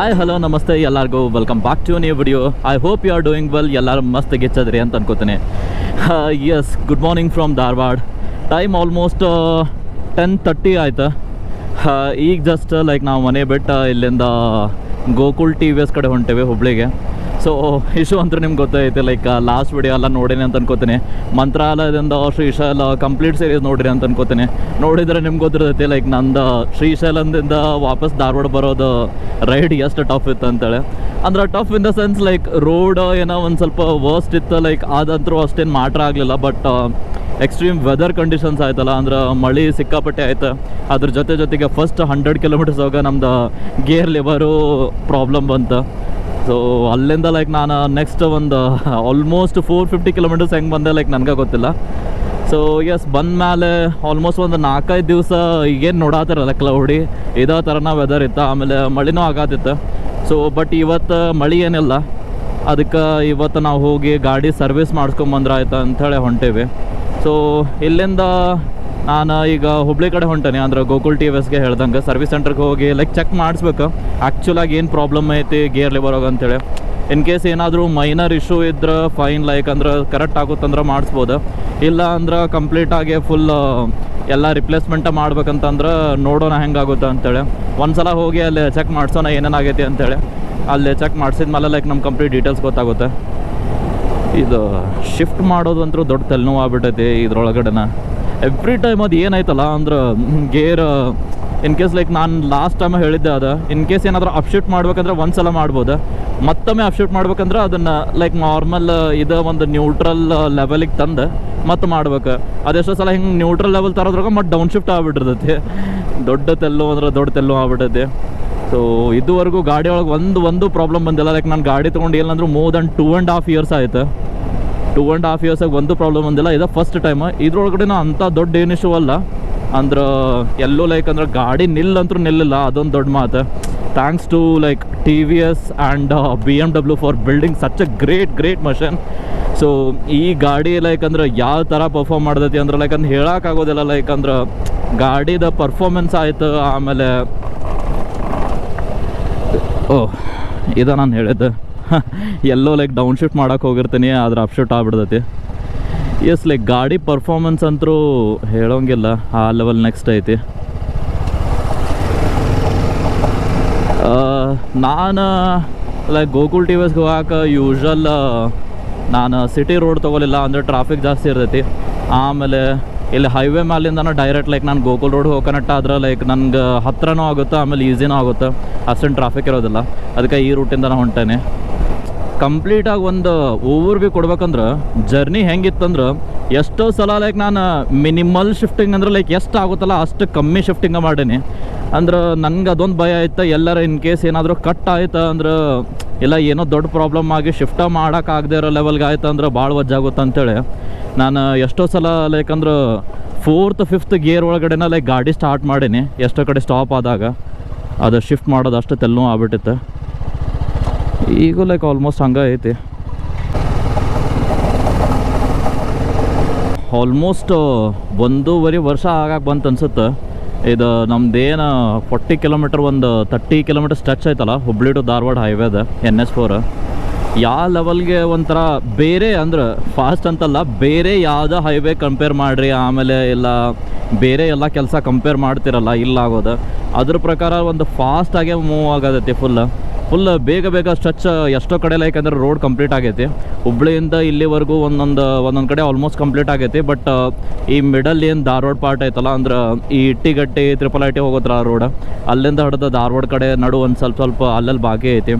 Hi hello ನಮಸ್ತೆ ಎಲ್ಲರಿಗೂ welcome back to new video. I hope you are doing well. ಎಲ್ಲರೂ ಮಸ್ತ್ ಗೆಚ್ಚದ್ರಿ ಅಂತ ಅನ್ಕೋತೀನಿ. Yes, good morning from Dharwad. Time almost 10:30 ಆಯ್ತು. ಈಗ ಜಸ್ಟ್ ಲೈಕ್ ನಾವು ಮನೆ ಬಿಟ್ಟು ಇಲ್ಲಿಂದ ಗೋಕುಲ್ TVS ಕಡೆ ಹೊಂಟೇವೆ ಹುಬ್ಳಿಗೆ. ಸೊ ಇಶ್ಯೂ ಅಂತೂ ನಿಮ್ಗೆ ಗೊತ್ತೈತೆ, ಲೈಕ್ ಲಾಸ್ಟ್ ವಿಡಿಯೋ ಎಲ್ಲ ನೋಡಿನಿ ಅಂತ ಅನ್ಕೋತೀನಿ. ಮಂತ್ರಾಲಯದಿಂದ ಶ್ರೀಶೈಲ ಕಂಪ್ಲೀಟ್ ಸೀರೀಸ್ ನೋಡಿರಿ ಅಂತ ಅನ್ಕೋತೀನಿ. ನೋಡಿದರೆ ನಿಮ್ಗೆ ಗೊತ್ತಿರ್ತೈತಿ ಲೈಕ್ ನಂದು ಶ್ರೀಶೈಲದಿಂದ ವಾಪಸ್ ಧಾರವಾಡ ಬರೋದು ರೈಡ್ ಎಷ್ಟು ಟಫ್ ಇತ್ತು ಅಂತೇಳಿ. ಅಂದ್ರೆ tough in the sense like road ಏನೋ ಒಂದು ಸ್ವಲ್ಪ ವರ್ಸ್ಟ್ ಇತ್ತು, ಲೈಕ್ ಅದಂತರೂ ಅಷ್ಟೇನು ಮ್ಯಾಟ್ರ್ ಆಗಲಿಲ್ಲ. ಬಟ್ ಎಕ್ಸ್ಟ್ರೀಮ್ ವೆದರ್ ಕಂಡೀಷನ್ಸ್ ಆಯ್ತಲ್ಲ, ಅಂದ್ರೆ ಮಳೆ ಸಿಕ್ಕಾಪಟ್ಟೆ ಆಯ್ತು. ಅದ್ರ ಜೊತೆಗೆ ಫಸ್ಟ್ 100 ಕಿಲೋಮೀಟರ್ಸ್ ಹೋಗ ನಮ್ದು ಗೇರ್ ಲಿವರು ಪ್ರಾಬ್ಲಮ್ ಬಂತು. ಸೊ ಅಲ್ಲಿಂದ ಲೈಕ್ ನಾನು ನೆಕ್ಸ್ಟ್ ಒಂದು ಆಲ್ಮೋಸ್ಟ್ 450 ಕಿಲೋಮೀಟರ್ಸ್ ಹೆಂಗೆ ಬಂದೆ ಲೈಕ್ ನನಗೆ ಗೊತ್ತಿಲ್ಲ. ಸೊ ಎಸ್, ಬಂದಮೇಲೆ ಆಲ್ಮೋಸ್ಟ್ ಒಂದು 4-5 ದಿವಸ ಈಗೇನು ನೋಡಾತಿರಲ್ಲ ಕ್ಲೌಡಿ ಇದೇ ಥರನ ವೆದರ್ ಇತ್ತು. ಆಮೇಲೆ ಮಳೆನೂ ಆಗತ್ತಿತ್ತು. ಸೊ ಬಟ್ ಇವತ್ತು ಮಳೆ ಏನಿಲ್ಲ. ಅದಕ್ಕೆ ಇವತ್ತು ನಾವು ಹೋಗಿ ಗಾಡಿ ಸರ್ವಿಸ್ ಮಾಡಿಸ್ಕೊಂಬಂದ್ರಾಯ್ತು ಅಂಥೇಳಿ ಹೊಂಟೇವಿ. ಸೊ ಇಲ್ಲಿಂದ ನಾನು ಈಗ ಹುಬ್ಳಿ ಕಡೆ ಹೊಂಟೇನೆ, ಅಂದ್ರೆ ಗೋಕುಲ್ TVSಗೆ ಹೇಳ್ದಂಗೆ ಸರ್ವಿಸ್ ಸೆಂಟ್ರಿಗೆ ಹೋಗಿ ಲೈಕ್ ಚೆಕ್ ಮಾಡಿಸ್ಬೇಕು ಆ್ಯಕ್ಚುಲಾಗಿ ಏನು ಪ್ರಾಬ್ಲಮ್ ಐತಿ ಗೇರ್ ಲಿವರ್ ಅಂತೇಳಿ. ಇನ್ ಕೇಸ್ ಏನಾದರೂ ಮೈನರ್ ಇಶ್ಯೂ ಇದ್ರೆ ಫೈನ್, ಲೈಕ್ ಅಂದ್ರೆ ಕರೆಕ್ಟ್ ಆಗುತ್ತಂದ್ರೆ ಮಾಡಿಸ್ಬೋದು. ಇಲ್ಲ ಅಂದ್ರೆ ಕಂಪ್ಲೀಟಾಗಿ ಫುಲ್ ಎಲ್ಲ ರಿಪ್ಲೇಸ್ಮೆಂಟ ಮಾಡ್ಬೇಕಂತಂದ್ರೆ ನೋಡೋಣ ಹೆಂಗಾಗುತ್ತೆ ಅಂತೇಳಿ. ಒಂದು ಸಲ ಹೋಗಿ ಅಲ್ಲಿ ಚೆಕ್ ಮಾಡಿಸೋಣ ಏನೇನಾಗೈತಿ ಅಂತೇಳಿ. ಅಲ್ಲಿ ಚೆಕ್ ಮಾಡಿಸಿದ್ಮೇಲೆ ಲೈಕ್ ನಮ್ಮ ಕಂಪ್ಲೀಟ್ ಡೀಟೇಲ್ಸ್ ಗೊತ್ತಾಗುತ್ತೆ. ಇದು ಶಿಫ್ಟ್ ಮಾಡೋದಂತೂ ದೊಡ್ಡ ತಲೆನೋವು ಆಗ್ಬಿಟ್ಟೈತಿ ಇದ್ರೊಳಗಡೆನ. ಎವ್ರಿ ಟೈಮ್ ಅದು ಏನಾಯ್ತಲ್ಲ ಅಂದ್ರೆ ಗೇರ್ ಇನ್ ಕೇಸ್ ಲೈಕ್ ನಾನು ಲಾಸ್ಟ್ ಟೈಮ್ ಹೇಳಿದ್ದೆ, ಅದು ಇನ್ ಕೇಸ್ ಏನಾದರೂ ಅಪ್ಶಿಫ್ಟ್ ಮಾಡ್ಬೇಕಂದ್ರೆ ಒಂದು ಸಲ ಮಾಡ್ಬೋದು. ಮತ್ತೊಮ್ಮೆ ಅಪ್ಶಿಫ್ಟ್ ಮಾಡ್ಬೇಕಂದ್ರೆ ಅದನ್ನು ಲೈಕ್ ನಾರ್ಮಲ್ ಇದು ಒಂದು ನ್ಯೂಟ್ರಲ್ ಲೆವೆಲಿಗೆ ತಂದು ಮತ್ತೆ ಮಾಡ್ಬೇಕು. ಅದೆಷ್ಟೋ ಸಲ ಹಿಂಗೆ ನ್ಯೂಟ್ರಲ್ ಲೆವೆಲ್ ತರೋದ್ರಾಗ ಮತ್ತೆ ಡೌನ್ ಶಿಫ್ಟ್ ಆಗ್ಬಿಟ್ಟಿರ್ತೈತಿ. ದೊಡ್ಡ ತೆಲ್ಲು ಅಂದ್ರೆ ದೊಡ್ಡ ತೆಲ್ಲು ಆಗ್ಬಿಟ್ಟೈತಿ. ಸೊ ಇದುವರೆಗೂ ಗಾಡಿ ಒಳಗೆ ಒಂದು ಪ್ರಾಬ್ಲಮ್ ಬಂದಿಲ್ಲ. ಲೈಕ್ ನಾನು ಗಾಡಿ ತೊಗೊಂಡು ಏನಂದ್ರೆ ಮೋರ್ ದನ್ 2.5 years ಆಯಿತು. 2.5 years ಒಂದು ಪ್ರಾಬ್ಲಮ್ ಬಂದಿಲ್ಲ. ಇದು ಫಸ್ಟ್ ಟೈಮ್. ಇದ್ರೊಳಗಡೆ ಅಂಥ ದೊಡ್ಡ ಏನು ಇಶ್ಯೂ ಅಲ್ಲ. ಅಂದ್ರೆ ಎಲ್ಲೂ ಲೈಕ್ ಅಂದ್ರೆ ಗಾಡಿ ನಿಲ್ಲಿಲ್ಲ, ಅದೊಂದು ದೊಡ್ಡ ಮಾತು. Thanks to like TVS and BMW for building such a great machine. So ಈ ಗಾಡಿ ಲೈಕ್ ಅಂದ್ರೆ ಯಾವ ಥರ ಪರ್ಫಾರ್ಮ್ ಮಾಡ್ತೈತಿ ಅಂದ್ರೆ ಲೈಕ್ ಅಂದ್ರೆ ಹೇಳೋಕ್ಕಾಗೋದಿಲ್ಲ. ಲೈಕ್ ಅಂದ್ರೆ ಗಾಡಿದ ಪರ್ಫಾರ್ಮೆನ್ಸ್ ಆಯಿತು. ಆಮೇಲೆ ಇದು ನಾನು ಹೇಳಿದ್ದೆ ಎಲ್ಲೋ ಲೈಕ್ ಡೌನ್ ಶಿಫ್ಟ್ ಮಾಡೋಕೆ ಹೋಗಿರ್ತೀನಿ, ಆದ್ರೆ ಅಪ್ ಶಿಫ್ಟ್ ಆಗ್ಬಿಡ್ತೈತಿ. ಎಸ್, ಲೈಕ್ ಗಾಡಿ ಪರ್ಫಾರ್ಮೆನ್ಸ್ ಅಂತೂ ಹೇಳೋಂಗಿಲ್ಲ, ಆ ಲೆವೆಲ್ ನೆಕ್ಸ್ಟ್ ಐತಿ. ನಾನು ಲೈಕ್ ಗೋಕುಲ್ TVSಗೆ ಹೋಗಕ್ಕೆ ಯೂಶ್ವಲ್ ನಾನು ಸಿಟಿ ರೋಡ್ ತೊಗೊಲಿಲ್ಲ, ಅಂದರೆ ಟ್ರಾಫಿಕ್ ಜಾಸ್ತಿ ಇರ್ತೈತಿ. ಆಮೇಲೆ ಇಲ್ಲಿ ಹೈವೇ ಮೇಲಿಂದನೂ ಡೈರೆಕ್ಟ್ ಲೈಕ್ ನಾನು ಗೋಕುಲ್ ರೋಡ್ ಹೋಗೋನಟ್ಟ ಆದ್ರೆ ಲೈಕ್ ನನಗೆ ಹತ್ರನೂ ಆಗುತ್ತೆ, ಆಮೇಲೆ ಈಸಿನೂ ಆಗುತ್ತೆ, ಅಷ್ಟೊಂದು ಟ್ರಾಫಿಕ್ ಇರೋದಿಲ್ಲ. ಅದಕ್ಕೆ ಈ ರೂಟಿಂದ ನಾನು ಹೊಂಟೇನೆ. ಕಂಪ್ಲೀಟಾಗಿ ಒಂದು ಓವರ್ ವ್ಯೂ ಕೊಡ್ಬೇಕಂದ್ರೆ ಜರ್ನಿ ಹೆಂಗಿತ್ತಂದ್ರೆ ಎಷ್ಟೋ ಸಲ ಲೈಕ್ ನಾನು ಮಿನಿಮಲ್ ಶಿಫ್ಟಿಂಗ್ ಅಂದ್ರೆ ಲೈಕ್ ಎಷ್ಟು ಆಗುತ್ತಲ್ಲ ಅಷ್ಟು ಕಮ್ಮಿ ಶಿಫ್ಟಿಂಗ ಮಾಡೀನಿ. ಅಂದ್ರೆ ನನಗೆ ಅದೊಂದು ಭಯ ಆಯ್ತು, ಎಲ್ಲರ ಇನ್ ಕೇಸ್ ಏನಾದರೂ ಕಟ್ ಆಯ್ತು ಅಂದ್ರೆ ಇಲ್ಲ ಏನೋ ದೊಡ್ಡ ಪ್ರಾಬ್ಲಮ್ ಆಗಿ ಶಿಫ್ಟ ಮಾಡೋಕ್ಕಾಗದೇ ಇರೋ ಲೆವೆಲ್ಗೆ ಆಯ್ತು ಅಂದ್ರೆ ಭಾಳ ವಜ್ಜಾಗುತ್ತೆ ಅಂತೇಳಿ ನಾನು ಎಷ್ಟೋ ಸಲ ಲೈಕ್ ಅಂದ್ರೆ 4th 5th ಗೇರ್ ಒಳಗಡೆನ ಲೈಕ್ ಗಾಡಿ ಸ್ಟಾರ್ಟ್ ಮಾಡೀನಿ. ಎಷ್ಟೋ ಕಡೆ ಸ್ಟಾಪ್ ಆದಾಗ ಅದು ಶಿಫ್ಟ್ ಮಾಡೋದು ಅಷ್ಟು ತೆಲ್ಲೂ ಆಗ್ಬಿಟ್ಟಿತ್ತು. ಈಗೂ ಲೈಕ್ ಆಲ್ಮೋಸ್ಟ್ ಹಂಗೆ ಐತಿ. ಆಲ್ಮೋಸ್ಟ್ 1.5 ವರ್ಷ ಆಗಕ್ಕೆ ಬಂತು ಅನ್ಸುತ್ತೆ. ಇದು ನಮ್ದೇನು 40 ಕಿಲೋಮೀಟರ್ ಒಂದು 30 ಕಿಲೋಮೀಟರ್ ಸ್ಟ್ರೆಚ್ ಐತಲ್ಲ ಹುಬ್ಳಿ ಟು ಧಾರವಾಡ ಹೈವೇದ NH4. ಯಾವ ಲೆವೆಲ್ಗೆ ಒಂಥರ ಬೇರೆ ಅಂದ್ರೆ ಫಾಸ್ಟ್ ಅಂತಲ್ಲ, ಬೇರೆ ಯಾವುದೋ ಹೈವೇ ಕಂಪೇರ್ ಮಾಡಿರಿ, ಆಮೇಲೆ ಇಲ್ಲ ಬೇರೆ ಎಲ್ಲ ಕೆಲಸ ಕಂಪೇರ್ ಮಾಡ್ತಿರಲ್ಲ ಇಲ್ಲ ಆಗೋದು, ಅದ್ರ ಪ್ರಕಾರ ಒಂದು ಫಾಸ್ಟಾಗೆ ಮೂವ್ ಆಗೋದೈತಿ. ಫುಲ್ ಬೇಗ ಸ್ಟ್ರೆಚ್ ಎಷ್ಟೋ ಕಡೆ ಲೈಕ್ ಅಂದ್ರೆ ರೋಡ್ ಕಂಪ್ಲೀಟ್ ಆಗೈತಿ. ಹುಬ್ಳಿಯಿಂದ ಇಲ್ಲಿವರೆಗೂ ಒಂದೊಂದು ಕಡೆ ಆಲ್ಮೋಸ್ಟ್ ಕಂಪ್ಲೀಟ್ ಆಗೈತಿ. ಬಟ್ ಈ ಮಿಡಲ್ ಏನು ಧಾರವಾಡ ಪಾರ್ಟ್ ಐತಲ್ಲ, ಅಂದ್ರೆ ಈ ಇಟ್ಟಿಗಟ್ಟಿ IIIT ಹೋಗೋದ್ರ ರೋಡ್, ಅಲ್ಲಿಂದ ಹಿಡಿದು ಧಾರವಾಡ ಕಡೆ ನಡು ಒಂದು ಸ್ವಲ್ಪ ಅಲ್ಲಲ್ಲಿ ಬಾಕಿ ಐತಿ.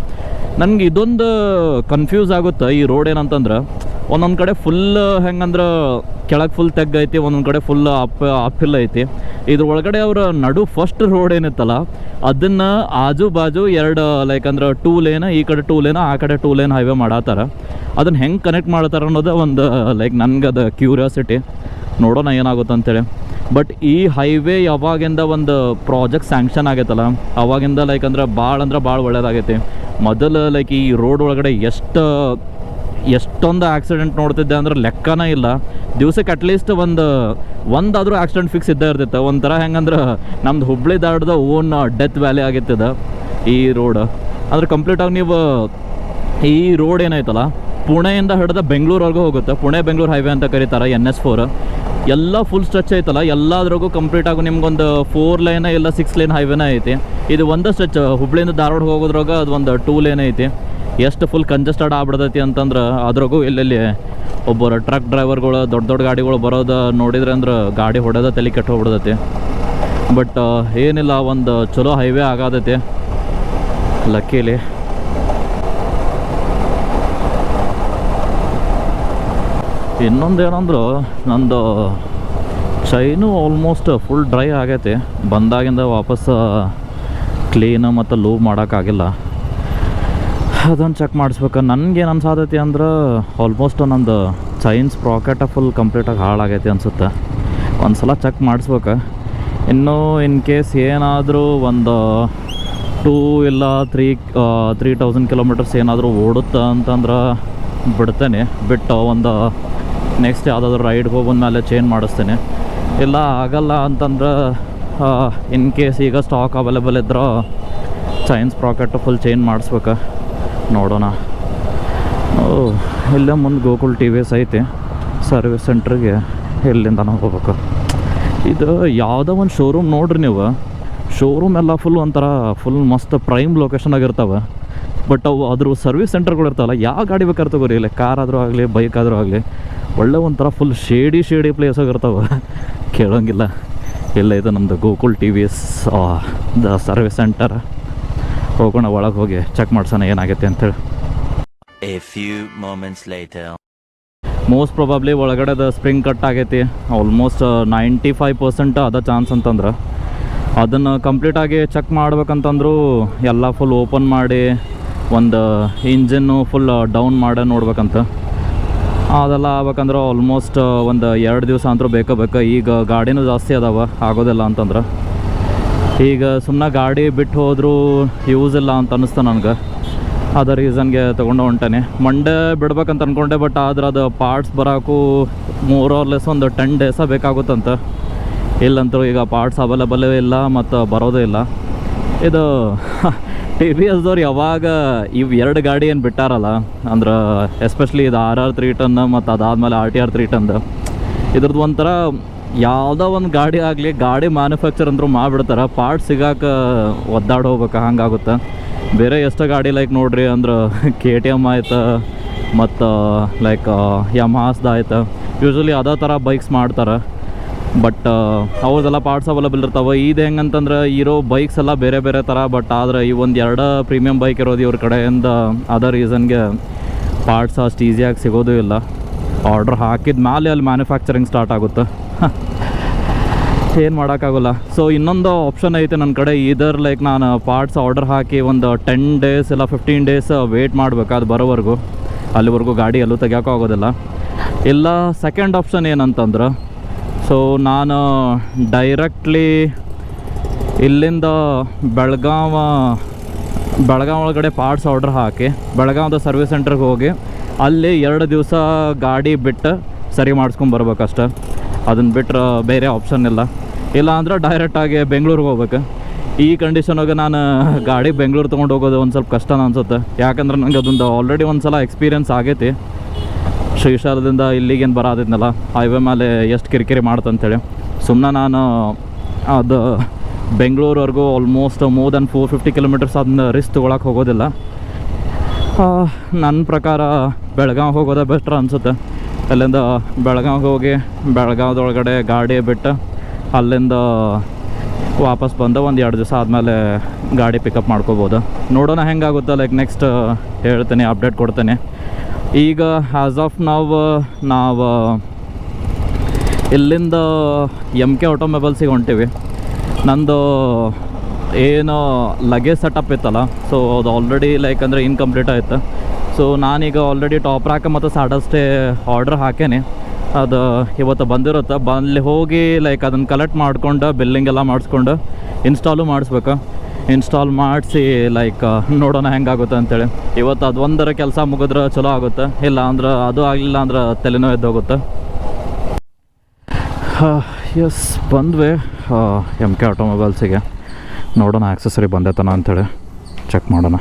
ನನಗೆ ಇದೊಂದು ಕನ್ಫ್ಯೂಸ್ ಆಗುತ್ತೆ ಈ ರೋಡ್ ಏನಂತಂದ್ರೆ, ಒಂದೊಂದು ಕಡೆ ಫುಲ್ ಹೆಂಗಂದ್ರೆ ಕೆಳಗೆ ಫುಲ್ ತೆಗ್ಗೈತಿ, ಒಂದೊಂದು ಕಡೆ ಫುಲ್ ಅಪ್ಪಿಲ್ ಐತಿ. ಇದ್ರ ಒಳಗಡೆ ಅವ್ರ ನಡು ಫಸ್ಟ್ ರೋಡ್ ಏನಿತ್ತಲ್ಲ ಅದನ್ನು ಆಜು ಬಾಜು 2 ಲೈಕ್ ಅಂದ್ರೆ 2 ಲೇನ್, ಈ ಕಡೆ 2 ಲೇನ್, ಆ ಕಡೆ 2 ಲೇನ್ ಹೈವೇ ಮಾಡತ್ತಾರ. ಅದನ್ನು ಹೆಂಗೆ ಕನೆಕ್ಟ್ ಮಾಡ್ತಾರೆ ಅನ್ನೋದು ಒಂದು ಲೈಕ್ ನನಗೆ ಅದು ಕ್ಯೂರಿಯಾಸಿಟಿ. ನೋಡೋಣ ಏನಾಗುತ್ತೆ ಅಂತೇಳಿ. ಬಟ್ ಈ ಹೈವೇ ಯಾವಾಗಿಂದ ಒಂದು ಪ್ರಾಜೆಕ್ಟ್ ಸ್ಯಾಂಕ್ಷನ್ ಆಗೈತಲ್ಲ ಅವಾಗಿಂದ ಲೈಕ್ ಅಂದ್ರೆ ಭಾಳ ಒಳ್ಳೇದಾಗೈತಿ. ಮೊದಲು ಲೈಕ್ ಈ ರೋಡ್ ಒಳಗಡೆ ಎಷ್ಟೊಂದು ಆಕ್ಸಿಡೆಂಟ್ ನೋಡ್ತಿದ್ದೆ ಅಂದ್ರೆ ಲೆಕ್ಕನೇ ಇಲ್ಲ. ದಿವ್ಸಕ್ಕೆ ಅಟ್ಲೀಸ್ಟ್ ಒಂದಾದರೂ ಆಕ್ಸಿಡೆಂಟ್ ಫಿಕ್ಸ್ ಇದ್ದೇ ಇರ್ತಿತ್ತು. ಒಂಥರ ಹೆಂಗಂದ್ರೆ ನಮ್ದು ಹುಬ್ಳಿ ಧಾರವಾಡದ ಓನ್ ಡೆತ್ ವ್ಯಾಲಿ ಆಗಿತ್ತದ ಈ ರೋಡ್. ಅಂದರೆ ಕಂಪ್ಲೀಟಾಗಿ ನೀವು ಈ ರೋಡ್ ಏನೈತಲ್ಲ ಪುಣೆಯಿಂದ ಹಿಡಿದ ಬೆಂಗಳೂರವರೆಗೂ ಹೋಗುತ್ತೆ. ಪುಣೆ ಬೆಂಗಳೂರು ಹೈವೇ ಅಂತ ಕರೀತಾರೆ, NS4. ಎಲ್ಲ ಫುಲ್ ಸ್ಟ್ರೆಚ್ ಐತಲ್ಲ, ಎಲ್ಲದ್ರಾಗೂ ಕಂಪ್ಲೀಟಾಗಿ ನಿಮ್ಗೊಂದು 4 ಲೈನ್ ಇಲ್ಲ 6 ಲೈನ್ ಹೈವೇನೇ ಐತಿ. ಇದು ಒಂದು ಸ್ಟ್ರೆಚ್ ಹುಬ್ಳಿಯಿಂದ ಧಾರವಾಡ ಹೋಗೋದ್ರಾಗ ಅದು ಒಂದು 2 ಲೈನ್ ಐತಿ. ಎಷ್ಟು ಫುಲ್ ಕಂಜೆಸ್ಟೆಡ್ ಆಗ್ಬಿಡ್ತೈತಿ ಅಂತಂದ್ರೆ ಅದ್ರಾಗೂ ಎಲ್ಲೆಲ್ಲಿ ಒಬ್ಬರು ಟ್ರಕ್ ಡ್ರೈವರ್ಗಳು ದೊಡ್ಡ ದೊಡ್ಡ ಗಾಡಿಗಳು ಬರೋದು ನೋಡಿದ್ರೆ ಅಂದ್ರೆ ಗಾಡಿ ಹೊಡೆದ ತಲೆ ಕೆಟ್ಟು ಹೋಗ್ಬಿಡ್ತೈತಿ. ಬಟ್ ಏನಿಲ್ಲ, ಒಂದು ಚಲೋ ಹೈವೇ ಆಗತೈತಿ ಲಕ್ಕೀಲಿ. ಇನ್ನೊಂದು ಏನಂದ್ರೆ ನಂದು ಚೈನು ಆಲ್ಮೋಸ್ಟ್ ಫುಲ್ ಡ್ರೈ ಆಗೈತಿ. ಬಂದಾಗಿಂದ ವಾಪಸ್ ಕ್ಲೀನ್ ಮತ್ತು ಲೂವ್ ಮಾಡೋಕ್ಕಾಗಿಲ್ಲ. ಅದನ್ನು ಚೆಕ್ ಮಾಡಿಸ್ಬೇಕು. ನನಗೇನು ಅನ್ಸಾದೈತಿ ಅಂದ್ರೆ ಆಲ್ಮೋಸ್ಟ್ ನಂದು ಚೈನ್ ಸ್ಪ್ರಾಕೆಟ ಫುಲ್ ಕಂಪ್ಲೀಟಾಗಿ ಹಾಳಾಗೈತಿ ಅನಿಸುತ್ತೆ. ಒಂದು ಸಲ ಚೆಕ್ ಮಾಡಿಸ್ಬೇಕು. ಇನ್ನೂ ಇನ್ ಕೇಸ್ ಏನಾದರೂ ಒಂದು 2 ಇಲ್ಲ 3,000 ಕಿಲೋಮೀಟರ್ಸ್ ಏನಾದರೂ ಓಡುತ್ತಾ ಅಂತಂದ್ರೆ ಬಿಡ್ತೇನೆ. ಬಿಟ್ಟು ಒಂದು ನೆಕ್ಸ್ಟ್ ಯಾವುದಾದ್ರೂ ರೈಡ್ಗೆ ಹೋಗ್ಬಂದ್ಮೇಲೆ ಚೇಂಜ್ ಮಾಡಿಸ್ತೇನೆ. ಇಲ್ಲ ಆಗಲ್ಲ ಅಂತಂದ್ರೆ ಇನ್ ಕೇಸ್ ಈಗ ಸ್ಟಾಕ್ ಅವೈಲೇಬಲ್ ಇದ್ರೆ ಚೈನ್ ಸ್ಪ್ರಾಕೆಟ್ ಫುಲ್ ಚೇಂಜ್ ಮಾಡಿಸ್ಬೇಕು. ನೋಡೋಣ. ಇಲ್ಲೇ ಮುಂದೆ ಗೋಕುಲ್ TVS ಐತಿ ಸರ್ವಿಸ್ ಸೆಂಟ್ರಿಗೆ. ಇಲ್ಲಿಂದ ನಾವು ಹೋಗ್ಬೇಕು. ಇದು ಯಾವುದೋ ಒಂದು ಶೋರೂಮ್ ನೋಡ್ರಿ ನೀವು. ಶೋರೂಮ್ ಎಲ್ಲ ಫುಲ್ ಒಂಥರ ಫುಲ್ ಮಸ್ತ್ ಪ್ರೈಮ್ ಲೊಕೇಶನಾಗಿರ್ತಾವೆ. ಬಟ್ ಅವು ಅದ್ರ ಸರ್ವಿಸ್ ಸೆಂಟರ್ಗಳು ಇರ್ತಾವಲ್ಲ, ಯಾವ ಗಾಡಿ ಬೇಕಾದ್ರೆ ತಗೋರಿ, ಇಲ್ಲ ಕಾರ್ ಆದರೂ ಆಗಲಿ ಬೈಕ್ ಆದರೂ ಆಗಲಿ, ಒಳ್ಳೆ ಒಂಥರ ಫುಲ್ ಶೇಡಿ ಪ್ಲೇಸಾಗಿರ್ತಾವೆ. ಕೇಳೋಂಗಿಲ್ಲ. ಇಲ್ಲ ಇದು ನಮ್ಮದು Gokul TVS the service centre. ಹೋಗೋಣ, ಒಳಗೆ ಹೋಗಿ ಚೆಕ್ ಮಾಡ್ಸೋಣ ಏನಾಗೈತೆ ಅಂತೇಳಿ. ಮೋಸ್ಟ್ ಪ್ರೊಬಬ್ಲಿ ಒಳಗಡೆದ ಸ್ಪ್ರಿಂಗ್ ಕಟ್ ಆಗೈತಿ. ಆಲ್ಮೋಸ್ಟ್ 95% ಅದ ಚಾನ್ಸ್ ಅಂತಂದ್ರೆ ಅದನ್ನು ಕಂಪ್ಲೀಟಾಗಿ ಚೆಕ್ ಮಾಡ್ಬೇಕಂತಂದ್ರು ಎಲ್ಲ ಫುಲ್ ಓಪನ್ ಮಾಡಿ ಒಂದು ಇಂಜಿನ್ನು ಫುಲ್ ಡೌನ್ ಮಾಡಿ ನೋಡ್ಬೇಕಂತ. ಅದೆಲ್ಲ ಆಗ್ಬೇಕಂದ್ರೆ ಆಲ್ಮೋಸ್ಟ್ ಒಂದು 2 ದಿವಸ ಅಂತೂ ಬೇಕು. ಈಗ ಗಾಡಿನೂ ಜಾಸ್ತಿ ಅದಾವ, ಆಗೋದಿಲ್ಲ ಅಂತಂದ್ರೆ. ಈಗ ಸುಮ್ಮನೆ ಗಾಡಿ ಬಿಟ್ಟು ಹೋದರೂ ಯೂಸ್ ಇಲ್ಲ ಅಂತ ಅನ್ನಿಸ್ತು ನನಗೆ. ಅದ ರೀಸನ್ಗೆ ತೊಗೊಂಡು ಹೊಂಟೇನೆ. ಮಂಡೇ ಬಿಡ್ಬೇಕಂತ ಅಂದ್ಕೊಂಡೆ, ಬಟ್ ಆದ್ರೆ ಅದು ಪಾರ್ಟ್ಸ್ ಬರೋಕ್ಕೂ ಮೋರ್ ಆರ್ ಲೆಸ್ ಒಂದು 10 ಡೇಸ ಬೇಕಾಗುತ್ತಂತ. ಇಲ್ಲಂತೂ ಈಗ ಪಾರ್ಟ್ಸ್ ಅವೈಲೇಬಲ್ ಇಲ್ಲ ಮತ್ತು ಬರೋದೇ ಇಲ್ಲ. ಇದು TVSದವ್ರು ಯಾವಾಗ ಇವು 2 ಗಾಡಿ ಏನು ಬಿಟ್ಟಾರಲ್ಲ, ಅಂದ್ರೆ ಎಸ್ಪೆಷಲಿ ಇದು RR 310 ಮತ್ತು ಅದಾದಮೇಲೆ RTR 310, ಇದ್ರದ್ದು ಒಂಥರ ಯಾವುದೋ ಒಂದು ಗಾಡಿ ಆಗಲಿ ಗಾಡಿ ಮ್ಯಾನುಫ್ಯಾಕ್ಚರ್ ಅಂದರೂ ಮಾಡಿಬಿಡ್ತಾರೆ. ಪಾರ್ಟ್ಸ್ ಸಿಗೋಕೆ ಒದ್ದಾಡಿ ಹೋಗ್ಬೇಕು, ಹಂಗಾಗುತ್ತೆ. ಬೇರೆ ಎಷ್ಟೋ ಗಾಡಿ ಲೈಕ್ ನೋಡ್ರಿ ಅಂದ್ರೆ KTM ಆಯ್ತು ಮತ್ತು ಲೈಕ್ ಯಮಹಾಸ್ದ ಆಯ್ತು. ಯೂಶ್ವಲಿ ಅದೇ ಥರ ಬೈಕ್ಸ್ ಮಾಡ್ತಾರೆ. ಬಟ್ ಅವ್ರದ್ದೆಲ್ಲ ಪಾರ್ಟ್ಸ್ ಅವೈಲೇಬಲ್ ಇರ್ತಾವೆ. ಇದು ಹೆಂಗಂತಂದ್ರೆ ಇರೋ ಬೈಕ್ಸ್ ಎಲ್ಲ ಬೇರೆ ಬೇರೆ ಥರ. ಬಟ್ ಆದರೆ ಈ ಒಂದು 2 ಪ್ರೀಮಿಯಮ್ ಬೈಕ್ ಇರೋದು ಇವ್ರ ಕಡೆಯಿಂದ ಅದರ್ ರೀಸನ್ಗೆ ಪಾರ್ಟ್ಸ್ ಅಷ್ಟು ಈಸಿಯಾಗಿ ಸಿಗೋದು ಇಲ್ಲ. ಆರ್ಡ್ರ್ ಹಾಕಿದ ಮೇಲೆ ಅಲ್ಲಿ ಮ್ಯಾನುಫ್ಯಾಕ್ಚರಿಂಗ್ ಸ್ಟಾರ್ಟ್ ಆಗುತ್ತೆ. ಏನು ಮಾಡೋಕ್ಕಾಗೋಲ್ಲ. ಸೊ ಇನ್ನೊಂದು ಆಪ್ಷನ್ ಐತೆ ನನ್ನ ಕಡೆ. ಇದರ್ ಲೈಕ್ ನಾನು ಪಾರ್ಟ್ಸ್ ಆರ್ಡರ್ ಹಾಕಿ ಒಂದು 10 ಡೇಸ್ ಇಲ್ಲ 15 ಡೇಸ್ ವೆಯ್ಟ್ ಮಾಡಬೇಕು ಅದು ಬರೋವರೆಗೂ. ಅಲ್ಲಿವರೆಗೂ ಗಾಡಿ ಎಲ್ಲೂ ತೆಗಿಯೋಕ್ಕೂ ಆಗೋದಿಲ್ಲ. ಇಲ್ಲ ಸೆಕೆಂಡ್ ಆಪ್ಷನ್ ಏನಂತಂದ್ರೆ, ಸೊ ನಾನು ಡೈರೆಕ್ಟ್ಲಿ ಇಲ್ಲಿಂದ ಬೆಳಗಾವಿ ಒಳಗಡೆ ಪಾರ್ಟ್ಸ್ ಆರ್ಡರ್ ಹಾಕಿ ಬೆಳಗಾವಿದ ಸರ್ವಿಸ್ ಸೆಂಟ್ರಿಗೆ ಹೋಗಿ ಅಲ್ಲಿ 2 ದಿವಸ ಗಾಡಿ ಬಿಟ್ಟು ಸರಿ ಮಾಡಿಸ್ಕೊಂಬರ್ಬೇಕಷ್ಟೆ. ಅದನ್ನು ಬಿಟ್ಟರೆ ಬೇರೆ ಆಪ್ಷನ್ ಇಲ್ಲ. ಇಲ್ಲ ಅಂದ್ರೆ ಡೈರೆಕ್ಟಾಗಿ ಬೆಂಗಳೂರಿಗೆ ಹೋಗ್ಬೇಕು. ಈ ಕಂಡೀಷನಾಗ ನಾನು ಗಾಡಿ ಬೆಂಗಳೂರು ತೊಗೊಂಡು ಹೋಗೋದು ಒಂದು ಸ್ವಲ್ಪ ಕಷ್ಟ ಅನಿಸುತ್ತೆ. ಯಾಕಂದ್ರೆ ನನಗೆ ಅದೊಂದು ಆಲ್ರೆಡಿ ಒಂದು ಸಲ ಎಕ್ಸ್ಪೀರಿಯನ್ಸ್ ಆಗೈತಿ. ಶ್ರೀಶೈಲದಿಂದ ಇಲ್ಲಿಗೇನು ಬರೋದಿದ್ನಲ್ಲ, ಹೈವೇ ಮೇಲೆ ಎಷ್ಟು ಕಿರಿಕಿರಿ ಮಾಡ್ತಂತೇಳಿ ಸುಮ್ಮನೆ ನಾನು ಅದು ಬೆಂಗಳೂರವರೆಗೂ ಆಲ್ಮೋಸ್ಟ್ ಮೋರ್ ದೆನ್ 450 ಕಿಲೋಮೀಟರ್ಸ್ ಅದನ್ನ ರಿಸ್ಕ್ ತೊಗೊಳಕ್ಕೆ ಹೋಗೋದಿಲ್ಲ. ನನ್ನ ಪ್ರಕಾರ ಬೆಳಗಾವಿ ಹೋಗೋದೇ ಬೆಟ್ರ್ ಅನಿಸುತ್ತೆ. ಅಲ್ಲಿಂದ ಬೆಳಗಾವಿಗೆ ಹೋಗಿ ಬೆಳಗಾವ್ದೊಳಗಡೆ ಗಾಡಿ ಬಿಟ್ಟು ಅಲ್ಲಿಂದ ವಾಪಸ್ ಬಂದು ಒಂದು 2 ದಿವಸ ಆದಮೇಲೆ ಗಾಡಿ ಪಿಕಪ್ ಮಾಡ್ಕೋಬೋದು. ನೋಡೋಣ ಹೆಂಗಾಗುತ್ತೆ. ಲೈಕ್ ನೆಕ್ಸ್ಟ್ ಹೇಳ್ತೇನೆ, ಅಪ್ಡೇಟ್ ಕೊಡ್ತೇನೆ. ಈಗ ಆ್ಯಸ್ ಆಫ್ ನಾವು ಇಲ್ಲಿಂದ MK ಆಟೋಮೊಬೈಲ್ಸಿಗೆ ಹೊಂಟೀವಿ. ನಂದು ಏನು ಲಗೇಜ್ ಸೆಟಪ್ ಇತ್ತಲ್ಲ, ಸೊ ಅದು ಆಲ್ರೆಡಿ ಲೈಕ್ ಅಂದರೆ ಇನ್ಕಂಪ್ಲೀಟ್ ಆಯಿತು. ಸೊ ನಾನೀಗ ಆಲ್ರೆಡಿ ಟಾಪ್ ರ್ಯಾಕ್ ಮತ್ತು ಸ್ಯಾಡಲ್ ಸ್ಟೇ ಆರ್ಡ್ರ್ ಹಾಕೇನೆ. ಅದು ಇವತ್ತು ಬಂದಿರುತ್ತೆ. ಅಲ್ಲಿ ಹೋಗಿ ಲೈಕ್ ಅದನ್ನು ಕಲೆಕ್ಟ್ ಮಾಡ್ಕೊಂಡು ಬಿಲ್ಲಿಂಗ್ ಎಲ್ಲ ಮಾಡಿಸ್ಕೊಂಡು ಇನ್ಸ್ಟಾಲು ಮಾಡಿಸ್ಬೇಕು. ಇನ್ಸ್ಟಾಲ್ ಮಾಡಿಸಿ ಲೈಕ್ ನೋಡೋಣ ಹೆಂಗಾಗುತ್ತೆ ಅಂತೇಳಿ. ಇವತ್ತು ಅದು ಒಂದರ ಕೆಲಸ ಮುಗಿದ್ರೆ ಚಲೋ ಆಗುತ್ತೆ. ಇಲ್ಲ ಅಂದ್ರೆ ಅದು ಆಗಲಿಲ್ಲ ಅಂದ್ರೆ ತಲೆನೋ ಎದ್ದೋಗುತ್ತೆ. ಎಸ್ ಬಂದ್ವಿ MK ಆಟೋಮೊಬೈಲ್ಸಿಗೆ. ನೋಡೋಣ ಆಕ್ಸೆಸರಿ ಬಂದೈತನ ಅಂಥೇಳಿ ಚೆಕ್ ಮಾಡೋಣ.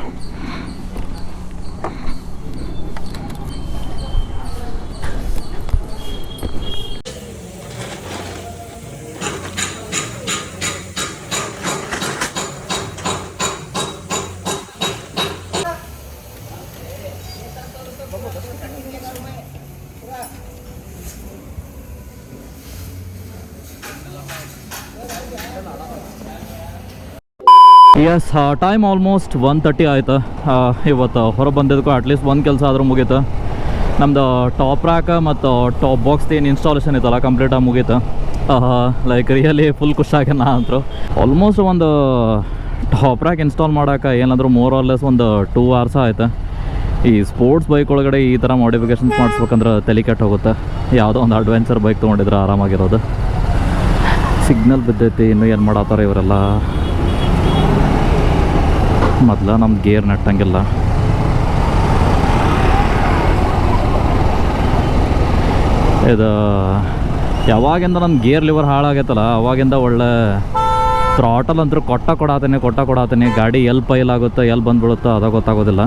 ಎಸ್ ಟೈಮ್ ಆಲ್ಮೋಸ್ಟ್ 1:30 ಆಯ್ತು. ಇವತ್ತು ಹೊರಗೆ ಬಂದಿದ್ದಕ್ಕೂ ಅಟ್ಲೀಸ್ಟ್ ಒಂದು ಕೆಲಸ ಆದರೂ ಮುಗೀತು. ನಮ್ಮದು ಟಾಪ್ ರ್ಯಾಕ್ ಮತ್ತು ಟಾಪ್ ಬಾಕ್ಸ್ ಏನು ಇನ್ಸ್ಟಾಲೇಷನ್ ಇತ್ತಲ್ಲ ಕಂಪ್ಲೀಟಾಗಿ ಮುಗೀತು. ಲೈಕ್ ರಿಯಲಿ ಫುಲ್ ಖುಷಿಯಾಗಿ ನಾ ಅಂತೂ ಆಲ್ಮೋಸ್ಟ್ ಒಂದು ಟಾಪ್ ರ್ಯಾಕ್ ಇನ್ಸ್ಟಾಲ್ ಮಾಡೋಕೆ ಏನಾದರೂ ಮೋರ್ ಆರ್ ಲೆಸ್ ಒಂದು 2 hours ಆಯ್ತು. ಈ ಸ್ಪೋರ್ಟ್ಸ್ ಬೈಕ್ ಒಳಗಡೆ ಈ ಥರ ಮಾಡಿಫಿಕೇಷನ್ಸ್ ಮಾಡಿಸ್ಬೇಕಂದ್ರೆ ತಲೆ ಕೆಟ್ಟು ಹೋಗುತ್ತೆ. ಯಾವುದೋ ಒಂದು ಅಡ್ವೆಂಚರ್ ಬೈಕ್ ತೊಗೊಂಡಿದ್ರೆ ಆರಾಮಾಗಿರೋದು. ಸಿಗ್ನಲ್ ಬಿದ್ದೈತಿ, ಇನ್ನೂ ಏನು ಮಾಡತ್ತಾರ ಇವರೆಲ್ಲ. ಮೊದಲ ನಮ್ಮ ಗೇರ್ ನೆಟ್ಟಂಗಿಲ್ಲ. ಇದು ಯಾವಾಗಿಂದ ನನ್ನ ಗೇರ್ ಲಿವರ್ ಹಾಳಾಗೈತಲ್ಲ ಅವಾಗಿಂದ ಒಳ್ಳೆ ಥ್ರಾಟಲ್ ಅಂತೂ ಕೊಟ್ಟಾತೀನಿ. ಗಾಡಿ ಎಲ್ಲಿ ಪೈಲಾಗುತ್ತೋ ಎಲ್ಲಿ ಬಂದುಬಿಡುತ್ತೋ ಅದು ಗೊತ್ತಾಗೋದಿಲ್ಲ.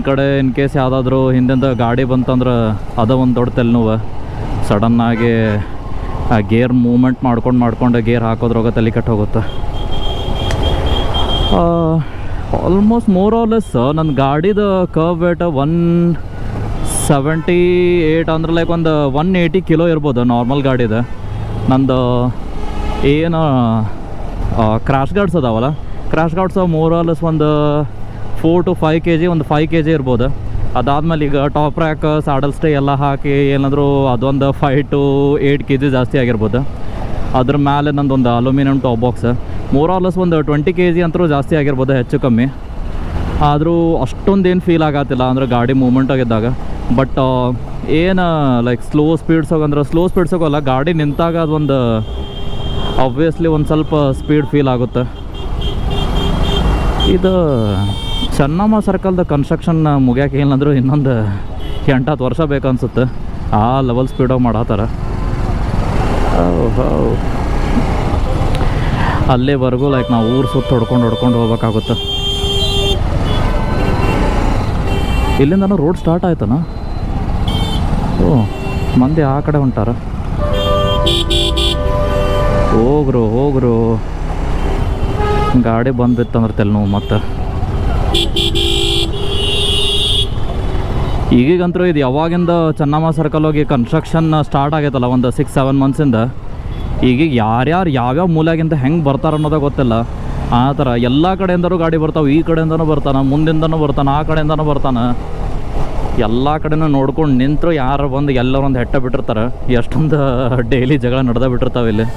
ಕಡೆ ಇನ್ ಕೇಸ್ ಯಾವುದಾದ್ರೂ ಹಿಂದಿಂದ ಗಾಡಿ ಬಂತಂದ್ರೆ ಅದು ಒಂದು ದೊಡ್ಡ ತಲೆನೋವು. ಸಡನ್ನಾಗಿ ಆ ಗೇರ್ ಮೂಮೆಂಟ್ ಮಾಡ್ಕೊಂಡು ಗೇರ್ ಹಾಕೋದ್ರಾಗ ತಲೆ ಕೆಟ್ಟು ಹೋಗುತ್ತೆ. ಆಲ್ಮೋಸ್ಟ್ ಮೋರ್ ಆರ್ ಲೆಸ್ ನನ್ನ ಗಾಡಿದು ಕರ್ವ್ ವೇಟ್ 178 ಅಂದ್ರೆ ಲೈಕ್ ಒಂದು 180 ಕಿಲೋ ಇರ್ಬೋದು ನಾರ್ಮಲ್ ಗಾಡಿದು. ನಂದು ಏನು ಕ್ರ್ಯಾಶ್ ಗಾರ್ಡ್ಸ್ ಅದಾವಲ್ಲ, crash guards more or less ಒಂದು 4 to 5 kg, ಒಂದು 5 kg ಇರ್ಬೋದು. ಅದಾದಮೇಲೆ ಈಗ ಟಾಪ್ ರ್ಯಾಕ್ ಸ್ಯಾಡಲ್ ಸ್ಟೇ ಎಲ್ಲ ಹಾಕಿ ಏನಾದರೂ ಅದೊಂದು 5 to 8 kg ಜಾಸ್ತಿ ಆಗಿರ್ಬೋದು. ಅದ್ರ ಮೇಲೆ ನಂದೊಂದು aluminium top box more or less ಒಂದು 20 kg ಅಂತೂ ಜಾಸ್ತಿ ಆಗಿರ್ಬೋದು, ಹೆಚ್ಚು ಕಮ್ಮಿ. ಆದರೂ ಅಷ್ಟೊಂದೇನು ಫೀಲ್ ಆಗತ್ತಿಲ್ಲ ಅಂದರೆ ಗಾಡಿ ಮೂಮೆಂಟ್ ಆಗಿದ್ದಾಗ. ಬಟ್ ಏನು ಲೈಕ್ ಸ್ಲೋ ಸ್ಪೀಡ್ಸೋಗಲ್ಲ, ಗಾಡಿ ನಿಂತಾಗ ಅದೊಂದು ಆಬ್ವಿಯಸ್ಲಿ ಒಂದು ಸ್ವಲ್ಪ ಸ್ಪೀಡ್ ಫೀಲ್ ಆಗುತ್ತೆ. ಇದು ಚೆನ್ನಮ್ಮ ಸರ್ಕಲ್ದ ಕನ್ಸ್ಟ್ರಕ್ಷನ್ ಮುಗಿಯೋಕೆ ಏನಂದರೂ ಇನ್ನೊಂದು 8-10 ವರ್ಷ ಬೇಕನ್ಸುತ್ತೆ. ಆ ಲೆವೆಲ್ ಸ್ಪೀಡಾಗಿ ಮಾಡತ್ತಾರ. ಅಲ್ಲೇವರೆಗೂ ಲೈಕ್ ನಾವು ಊರು ಸುತ್ತ ಹೊಡ್ಕೊಂಡು ಹೋಗ್ಬೇಕಾಗುತ್ತೆ. ಇಲ್ಲಿಂದನೂ ರೋಡ್ ಸ್ಟಾರ್ಟ್ ಆಯ್ತನ? ಓ, ಮಂದಿ ಆ ಕಡೆ ಹೊಂಟಾರ. ಹೋಗ್ರು ಗಾಡಿ ಬಂದಿತ್ತಂದ್ರೆ ತೆಲ್ನೋವು ಮತ್ತೆ. ಈಗಂತೂ ಇದು ಯಾವಾಗಿಂದ ಚೆನ್ನಮ್ಮ ಸರ್ಕಲ್ ಹೋಗಿ ಕನ್ಸ್ಟ್ರಕ್ಷನ್ ಸ್ಟಾರ್ಟ್ ಆಗೈತಲ್ಲ, ಒಂದು 6-7 months ಈಗೀಗ ಯಾರ್ಯಾರು ಯಾವ್ಯಾವ ಮೂಲೆಗಿಂತ ಹೆಂಗೆ ಬರ್ತಾರೆ ಅನ್ನೋದೇ ಗೊತ್ತಿಲ್ಲ. ಆ ಥರ ಎಲ್ಲ ಕಡೆಯಿಂದನೂ ಗಾಡಿ ಬರ್ತಾವೆ. ಈ ಕಡೆಯಿಂದನೂ ಬರ್ತಾನೆ, ಮುಂದಿಂದನೂ ಬರ್ತಾನೆ, ಆ ಕಡೆಯಿಂದನೂ ಬರ್ತಾನೆ. ಎಲ್ಲ ಕಡೆನೂ ನೋಡ್ಕೊಂಡು ನಿಂತರು ಯಾರು ಬಂದು ಎಲ್ಲರೂ ಒಂದು ಹೆಟ್ಟ ಬಿಟ್ಟಿರ್ತಾರೆ. ಎಷ್ಟೊಂದು ಡೈಲಿ ಜಗಳ ನಡೆದ ಬಿಟ್ಟಿರ್ತಾವೆ ಇಲ್ಲಿ.